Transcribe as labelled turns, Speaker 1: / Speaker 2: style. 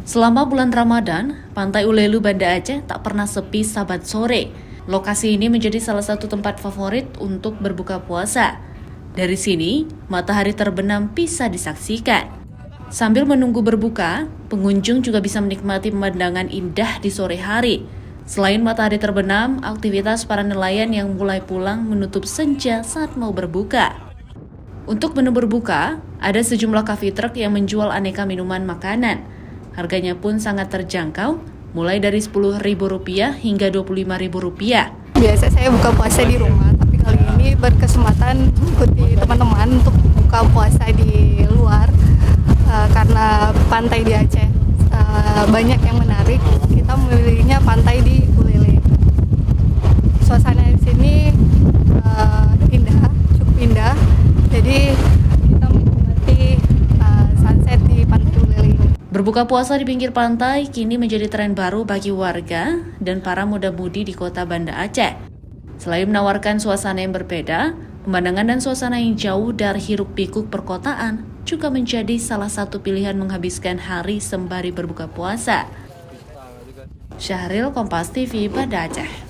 Speaker 1: Selama bulan Ramadan, Pantai Ulelu Banda Aceh tak pernah sepi sabat sore. Lokasi ini menjadi salah satu tempat favorit untuk berbuka puasa. Dari sini, matahari terbenam bisa disaksikan. Sambil menunggu berbuka, pengunjung juga bisa menikmati pemandangan indah di sore hari. Selain matahari terbenam, aktivitas para nelayan yang mulai pulang menutup senja saat mau berbuka. Untuk menu berbuka, ada sejumlah cafe truck yang menjual aneka minuman makanan. Harganya pun sangat terjangkau, mulai dari Rp10.000 hingga Rp25.000.
Speaker 2: Biasa saya buka puasa di rumah, tapi kali ini berkesempatan mengikuti teman-teman untuk buka puasa di luar karena pantai di Aceh banyak yang menarik. Kita memilihnya pantai di Ulele. Suasana di sini indah, cukup indah. Jadi kita menikmati sunset di pantai Ulele ini.
Speaker 1: Berbuka puasa di pinggir pantai kini menjadi tren baru bagi warga dan para muda-mudi di kota Banda Aceh. Selain menawarkan suasana yang berbeda, pemandangan dan suasana yang jauh dari hiruk-pikuk perkotaan juga menjadi salah satu pilihan menghabiskan hari sembari berbuka puasa. Syahril, Kompas TV, Banda Aceh.